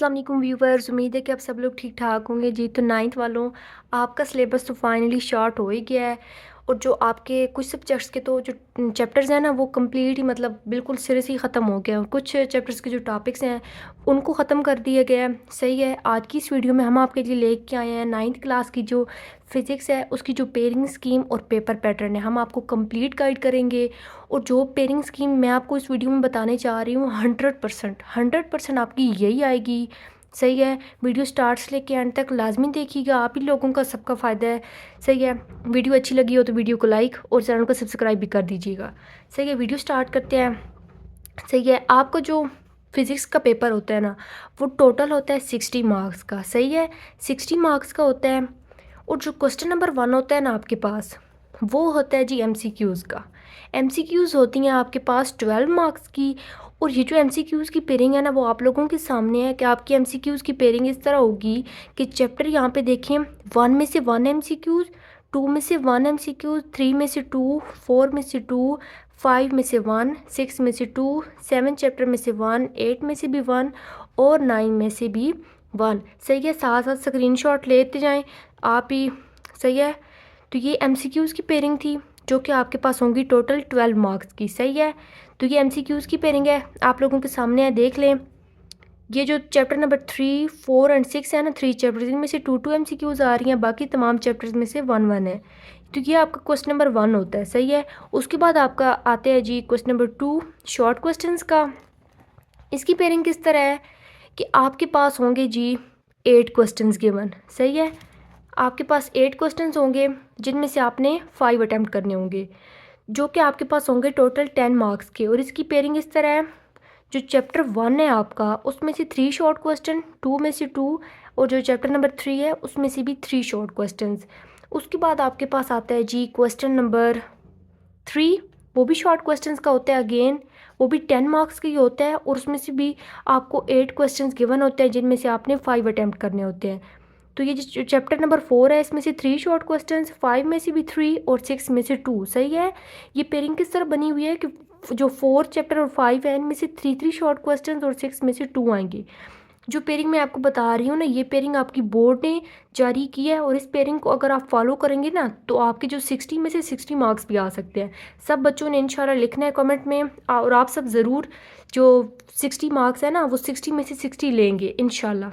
अस्सलाम वालेकुम व्यूवर्स, उम्मीद है कि आप सब लोग ठीक ठाक होंगे जी। तो नाइन्थ वालों, आपका सिलेबस तो फाइनली शॉर्ट हो ही गया है। और जो आपके कुछ सब्जेक्ट्स के तो जो चैप्टर्स हैं ना, वो कंप्लीट ही मतलब बिल्कुल सिरे से ही ख़त्म हो गया। और कुछ चैप्टर्स के जो टॉपिक्स हैं उनको ख़त्म कर दिया गया है। सही है। आज की इस वीडियो में हम आपके लिए लेके आए हैं नाइन्थ क्लास की जो फिज़िक्स है उसकी जो पेयरिंग स्कीम और पेपर पैटर्न है, हम आपको कंप्लीट गाइड करेंगे। और जो पेयरिंग स्कीम मैं आपको इस वीडियो में बताने चाह रही हूँ 100% आपकी यही आएगी। सही है। वीडियो स्टार्ट से लेके एंड तक लाजमी देखिएगा, आप ही लोगों का सबका फ़ायदा है। सही है। वीडियो अच्छी लगी हो तो वीडियो को लाइक और चैनल को सब्सक्राइब भी कर दीजिएगा। सही है। वीडियो स्टार्ट करते हैं। सही है। आपका जो फिज़िक्स का पेपर होता है ना, वो टोटल होता है 60 मार्क्स का। सही है। 60 मार्क्स का होता है। और जो क्वेश्चन नंबर 1 होता है ना आपके पास, वो होता है जी एमसीक्यूज़ का। एमसीक्यूज़ होती हैं आपके पास 12 मार्क्स की। और ये जो एमसीक्यूज़ की पेयरिंग है ना, वो आप लोगों के सामने है कि आपकी एमसीक्यूज़ की पेयरिंग इस तरह होगी कि चैप्टर यहाँ पे देखें, 1 में से 1 एमसीक्यूज़, 2 में से 1 एमसीक्यूज़, 3 में से 2, 4 में से 2, 5 में से 1, 6 में से 2, 7 चैप्टर में से 1, 8 में से भी 1 और 9 में से भी 1। सही है। साथ साथ स्क्रीनशॉट लेते जाएं आप ही। सही है। तो ये एमसीक्यूज़ की पेयरिंग थी जो कि आपके पास होंगी टोटल 12 मार्क्स की। सही है। तो ये एमसीक्यूज़ की पेयरिंग है, आप लोगों के सामने है, देख लें। ये जो चैप्टर नंबर 3, 4 एंड 6 है ना, 3 चैप्टर्स, इनमें से 2 एमसीक्यूज़ आ रही हैं, बाकी तमाम चैप्टर्स में से 1 है। तो ये आपका क्वेश्चन नंबर 1 होता है। सही है। उसके बाद आपका आते हैं जी क्वेश्चन नंबर 2 शॉर्ट क्वेश्चंस का। इसकी पेयरिंग किस तरह है कि आपके पास होंगे जी 8 क्वेश्चंस गिवन। सही है। आपके पास 8 क्वेश्चंस होंगे जिनमें से आपने 5 अटैम्प्ट करने होंगे, जो कि आपके पास होंगे टोटल 10 मार्क्स के। और इसकी पेयरिंग इस तरह है, जो चैप्टर 1 है आपका, उसमें से 3 शॉर्ट क्वेश्चन, 2 में से 2, और जो चैप्टर नंबर 3 है उसमें से भी 3 शॉर्ट क्वेश्चंस। उसके बाद आपके पास आता है जी क्वेश्चन नंबर 3, वो भी शॉर्ट क्वेश्चंस का होता है अगेन, वो भी 10 मार्क्स का ही होता है। और उसमें से भी आपको 8 क्वेश्चंस गिवन होते हैं जिनमें से आपने 5 अटैम्प्ट करने होते हैं। तो ये जो चैप्टर नंबर 4 है, इसमें से 3 शॉर्ट क्वेश्चंस, 5 में से भी 3 और 6 में से 2। सही है। ये पेयरिंग किस तरह बनी हुई है कि जो 4 चैप्टर और 5 है, इनमें से 3 शॉर्ट क्वेश्चंस और 6 में से 2 आएंगे। जो पेयरिंग मैं आपको बता रही हूँ ना, ये पेयरिंग आपकी बोर्ड ने जारी की है। और इस पेयरिंग को अगर आप फॉलो करेंगे ना, तो आपके जो 60 में से 60 मार्क्स भी आ सकते हैं। सब बच्चों ने इंशाल्लाह लिखना है कमेंट में, और आप सब ज़रूर जो 60 मार्क्स है ना, वो 60 में से 60 लेंगे इंशाल्लाह।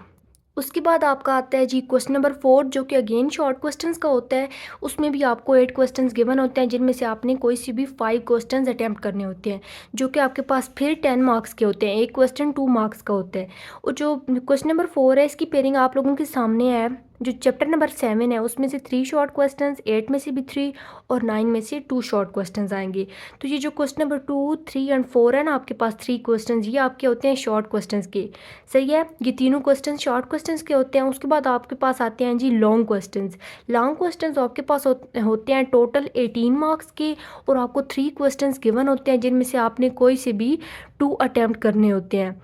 उसके बाद आपका आता है जी क्वेश्चन नंबर 4, जो कि अगेन शॉर्ट क्वेश्चंस का होता है। उसमें भी आपको 8 क्वेश्चंस गिवन होते हैं जिनमें से आपने कोई सी भी 5 क्वेश्चंस अटैम्प्ट करने होते हैं, जो कि आपके पास फिर 10 मार्क्स के होते हैं। एक क्वेश्चन 2 मार्क्स का होता है। और जो क्वेश्चन नंबर 4 है, इसकी पेयरिंग आप लोगों के सामने है। जो चैप्टर नंबर 7 है, उसमें से 3 शॉर्ट क्वेश्चंस, 8 में से भी 3 और 9 में से 2 शॉर्ट क्वेश्चंस आएंगे। तो ये जो क्वेश्चन नंबर 2, 3 एंड 4 है ना, आपके पास 3 क्वेश्चंस, ये आपके होते हैं शॉर्ट क्वेश्चंस के। सही है। ये तीनों क्वेश्चन शॉर्ट क्वेश्चंस के होते हैं। उसके बाद आपके पास आते हैं जी लॉन्ग क्वेश्चंस। लॉन्ग क्वेश्चंस आपके पास होते हैं टोटल 18 मार्क्स के। और आपको 3 क्वेश्चंस गिवन होते हैं जिनमें से आपने कोई से भी 2 अटैम्प्ट करने होते हैं।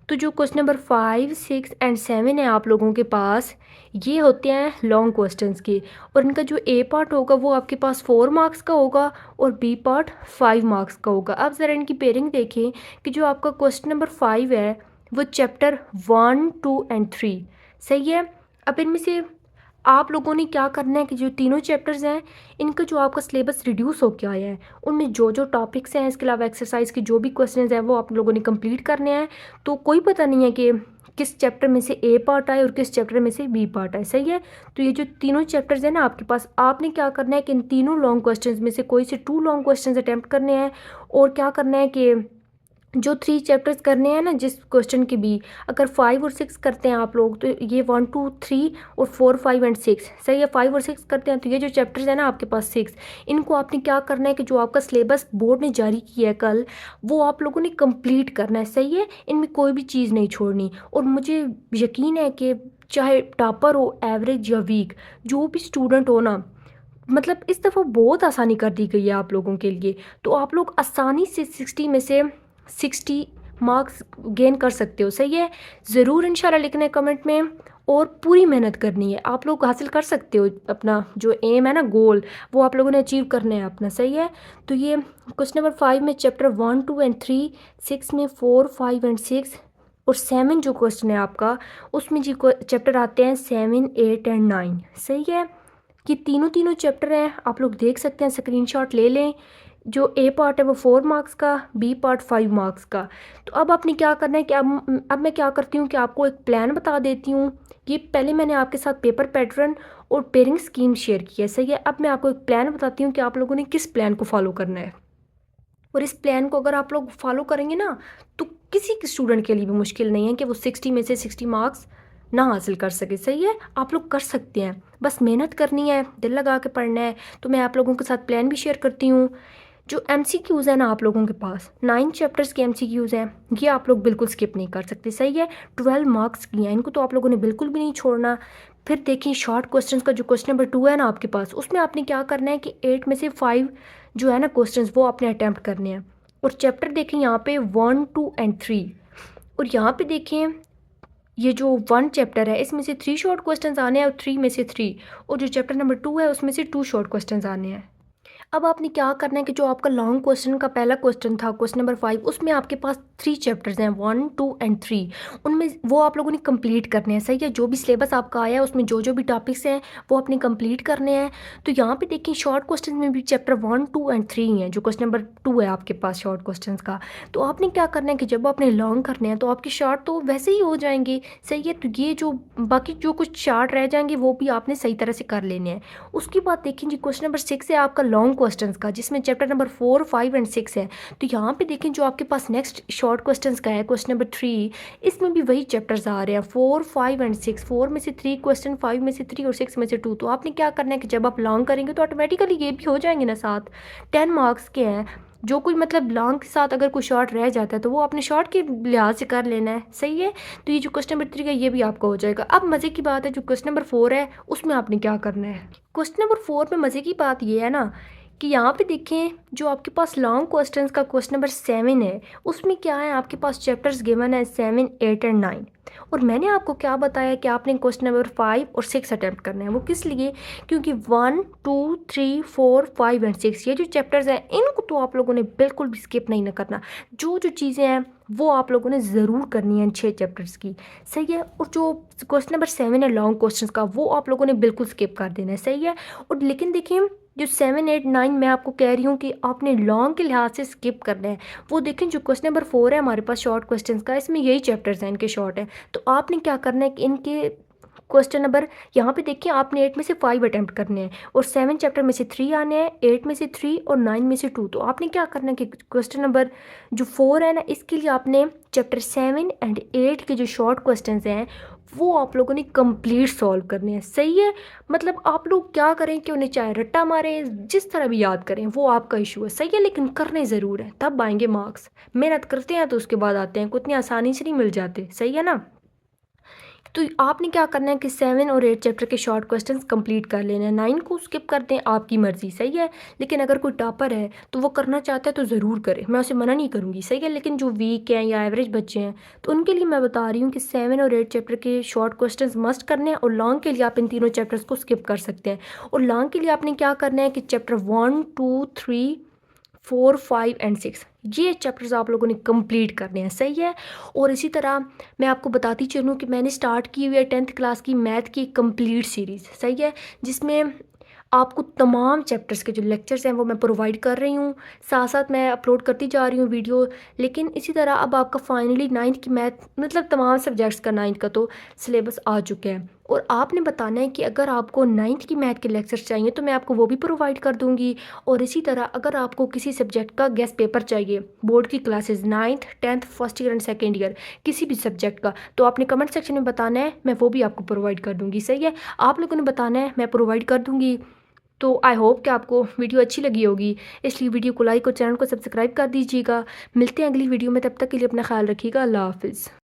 तो जो क्वेश्चन नंबर 5, 6 एंड 7 है आप लोगों के पास, ये होते हैं लॉन्ग क्वेश्चंस के। और इनका जो ए पार्ट होगा वो आपके पास 4 मार्क्स का होगा और बी पार्ट 5 मार्क्स का होगा। अब ज़रा इनकी पेयरिंग देखें कि जो आपका क्वेश्चन नंबर 5 है वो चैप्टर 1, 2 एंड 3। सही है। अब इनमें से आप लोगों ने क्या करना है कि जो तीनों चैप्टर्स हैं, इनका जो आपका सिलेबस रिड्यूस होकर आया है, उनमें जो जो टॉपिक्स हैं, इसके अलावा एक्सरसाइज के जो भी क्वेश्चंस हैं, वो आप लोगों ने कंप्लीट करने हैं। तो कोई पता नहीं है कि किस चैप्टर में से ए पार्ट आए और किस चैप्टर में से बी पार्ट आए। सही है। तो ये जो तीनों चैप्टर्स हैं ना आपके पास, आपने क्या करना है कि इन तीनों लॉन्ग क्वेश्चंस में से कोई से 2 लॉन्ग क्वेश्चंस अटैम्प्ट करने हैं। और क्या करना है कि जो 3 चैप्टर्स करने हैं ना, जिस क्वेश्चन के भी अगर 5 और 6 करते हैं आप लोग, तो ये 1, 2, 3 और 4, 5 एंड 6। सही है। 5 और 6 करते हैं तो ये जो चैप्टर्स हैं ना आपके पास 6, इनको आपने क्या करना है कि जो आपका सिलेबस बोर्ड ने जारी किया है कल, वो आप लोगों ने कंप्लीट करना है। सही है। इनमें कोई भी चीज़ नहीं छोड़नी। और मुझे यकीन है कि चाहे टॉपर हो, एवरेज या वीक, जो भी स्टूडेंट हो ना, मतलब इस दफ़ा बहुत आसानी कर दी गई है आप लोगों के लिए। तो आप लोग आसानी से 60 में से 60 मार्क्स गेन कर सकते हो। सही है। ज़रूर इंशाल्लाह लिखना है कमेंट में, और पूरी मेहनत करनी है। आप लोग हासिल कर सकते हो, अपना जो एम है ना, गोल, वो आप लोगों ने अचीव करना है अपना। सही है। तो ये क्वेश्चन नंबर 5 में चैप्टर 1, 2 एंड 3, 6 में 4, 5 एंड 6, और 7 जो क्वेश्चन है आपका, उसमें जी चैप्टर आते हैं 7, 8 एंड 9। सही है, ये तीनों चैप्टर हैं, आप लोग देख सकते हैं, स्क्रीनशॉट ले लें। जो ए पार्ट है वो 4 मार्क्स का, बी पार्ट 5 मार्क्स का। तो अब आपने क्या करना है कि अब मैं क्या करती हूँ कि आपको एक प्लान बता देती हूँ। ये पहले मैंने आपके साथ पेपर पैटर्न और पेयरिंग स्कीम शेयर की है। सही है, अब मैं आपको एक प्लान बताती हूँ कि आप लोगों ने किस प्लान को फॉलो करना है। और इस प्लान को अगर आप लोग फॉलो करेंगे ना, तो किसी स्टूडेंट के लिए भी मुश्किल नहीं है कि वो 60 में से 60 मार्क्स ना हासिल कर सके। सही है, आप लोग कर सकते हैं, बस मेहनत करनी है, दिल लगा के पढ़ना है। तो मैं आप लोगों के साथ प्लान भी शेयर करती हूँ। जो MCQs है ना आप लोगों के पास 9 चैप्टर्स के MCQs हैं, ये आप लोग बिल्कुल स्किप नहीं कर सकते। सही है, 12 मार्क्स की हैं, इनको तो आप लोगों ने बिल्कुल भी नहीं छोड़ना। फिर देखिए शॉर्ट क्वेश्चंस का जो क्वेश्चन नंबर 2 है ना आपके पास, उसमें आपने क्या करना है कि 8 में से 5 जो है ना क्वेश्चंस वो आपने अटैम्प्ट करने हैं। और चैप्टर देखें यहाँ पे 1, 2 एंड 3। और यहाँ पे देखें ये जो 1 चैप्टर है इसमें से 3 शॉर्ट क्वेश्चंस आने हैं और 3 में से 3। और जो चैप्टर नंबर 2 है उसमें से 2 शॉर्ट क्वेश्चंस आने हैं। अब आपने क्या करना है कि जो आपका लॉन्ग क्वेश्चन का पहला क्वेश्चन था, क्वेश्चन नंबर 5, उसमें आपके पास 3 चैप्टर्स हैं, 1, 2 एंड 3। उनमें वो आप लोगों ने कंप्लीट करने हैं। सही है, जो भी सिलेबस आपका आया है उसमें जो भी टॉपिक्स हैं वो आपने कंप्लीट करने हैं। तो यहाँ पे देखिए शॉर्ट क्वेश्चन में भी चैप्टर 1, 2 एंड 3 हैं, जो क्वेश्चन नंबर 2 है आपके पास शॉर्ट क्वेश्चन का। तो आपने क्या करना है कि जब आपने लॉन्ग करने हैं तो आपके शॉर्ट तो वैसे ही हो जाएंगे। सही है, तो ये जो बाकी जो कुछ शॉर्ट रह जाएंगे वो भी आपने सही तरह से कर लेने हैं। उसके बाद देखें जी क्वेश्चन नंबर 6 है आपका लॉन्ग क्वेश्चंस का, जिसमें चैप्टर नंबर 4, 5 एंड 6 है। तो यहाँ पे देखें जो आपके पास नेक्स्ट शॉर्ट क्वेश्चंस का है क्वेश्चन नंबर 3, इसमें भी वही चैप्टर्स आ रहे हैं 4, 5 एंड 6। 4 में से 3 क्वेश्चन, 5 में से 3 और 6 में से 2। तो आपने क्या करना है कि जब आप लॉन्ग करेंगे तो ऑटोमेटिकली ये भी हो जाएंगे ना साथ। 10 मार्क्स के हैं, जो कोई मतलब लॉन्ग के साथ अगर कोई शॉर्ट रह जाता है तो वो अपने शॉर्ट के लिहाज से कर लेना है। सही है, तो ये जो क्वेश्चन नंबर 3 है ये भी आपका हो जाएगा। अब मज़े की बात है, जो क्वेश्चन नंबर 4 है उसमें आपने क्या करना है। क्वेश्चन नंबर 4 में मज़े की बात ये है ना कि यहाँ पे देखें जो आपके पास लॉन्ग क्वेश्चंस का क्वेश्चन नंबर 7 है, उसमें क्या है आपके पास चैप्टर्स गिवन है 7, 8 एंड 9। और मैंने आपको क्या बताया कि आपने क्वेश्चन नंबर 5 और 6 अटैम्प्ट करना है। वो किस लिए, क्योंकि 1, 2, 3, 4, 5 एंड 6 ये जो चैप्टर्स हैं इनको तो आप लोगों ने बिल्कुल भी स्किप नहीं ना करना। जो जो चीज़ें हैं वो आप लोगों ने ज़रूर करनी है 6 चैप्टर्स की। सही है, और जो क्वेश्चन नंबर 7 है लॉन्ग क्वेश्चन का, वो आप लोगों ने बिल्कुल स्किप कर देना है। सही है, और लेकिन देखिए जो 7, 8, 9 मैं आपको कह रही हूँ कि आपने लॉन्ग के लिहाज से स्किप करना है। वो देखें जो क्वेश्चन नंबर 4 है हमारे पास शॉर्ट क्वेश्चंस का, इसमें यही चैप्टर्स हैं, इनके शॉर्ट हैं। तो आपने क्या करना है कि इनके क्वेश्चन नंबर यहाँ पे देखिए आपने 8 में से 5 अटैम्प्ट करने हैं और 7 चैप्टर में से 3 आने हैं, 8 में से 3 और 9 में से 2। तो आपने क्या करना है कि क्वेश्चन नंबर जो 4 है ना, इसके लिए आपने चैप्टर 7 एंड 8 के जो शॉर्ट क्वेश्चंस हैं वो आप लोगों ने कंप्लीट सॉल्व करने हैं। सही है, मतलब आप लोग क्या करें कि उन्हें चाहे रट्टा मारें, जिस तरह भी याद करें, वो आपका इशू है। सही है, लेकिन करने ज़रूर है, तब आएंगे मार्क्स। मेहनत करते हैं तो उसके बाद आते हैं, इतनी आसानी से नहीं मिल जाते। सही है ना, तो आपने क्या करना है कि 7 और 8 चैप्टर के शॉर्ट क्वेश्चंस कंप्लीट कर लेने हैं। 9 को स्किप कर दें, आपकी मर्ज़ी। सही है, लेकिन अगर कोई टॉपर है तो वो करना चाहता है तो ज़रूर करे, मैं उसे मना नहीं करूँगी। सही है, लेकिन जो वीक हैं या एवरेज बच्चे हैं तो उनके लिए मैं बता रही हूँ कि 7 और 8 चैप्टर के शॉर्ट क्वेश्चन मस्ट करने हैं। और लॉन्ग के लिए आप इन तीनों चैप्टर्स को स्किप कर सकते हैं। और लॉन्ग के लिए आपने क्या करना है कि चैप्टर 1, 2, 3, 4, 5 एंड 6 ये चैप्टर्स आप लोगों ने कंप्लीट करने हैं। सही है, और इसी तरह मैं आपको बताती चलूँ कि मैंने स्टार्ट की हुई है 10th क्लास की मैथ की कंप्लीट सीरीज़। सही है, जिसमें आपको तमाम चैप्टर्स के जो लेक्चर्स हैं वो मैं प्रोवाइड कर रही हूँ, साथ साथ मैं अपलोड करती जा रही हूँ वीडियो। लेकिन इसी तरह अब आपका फाइनली 9th की मैथ मतलब तमाम सब्जेक्ट्स का 9th का तो सिलेबस आ चुका है। और आपने बताना है कि अगर आपको 9th की मैथ के लेक्चर्स चाहिए तो मैं आपको वो भी प्रोवाइड कर दूँगी। और इसी तरह अगर आपको किसी सब्जेक्ट का गेस्ट पेपर चाहिए, बोर्ड की classes 9th, 10th, first year and second year किसी भी सब्जेक्ट का, तो आपने कमेंट सेक्शन में बताना है, मैं वो भी आपको प्रोवाइड कर दूँगी। सही है, आप लोगों ने बताना है, मैं प्रोवाइड कर दूँगी। तो आई होप कि आपको वीडियो अच्छी लगी होगी, इसलिए वीडियो को लाइक और चैनल को सब्सक्राइब कर दीजिएगा। मिलते हैं अगली वीडियो में, तब तक के लिए अपना ख्याल रखिएगा। अल्लाह हाफिज़।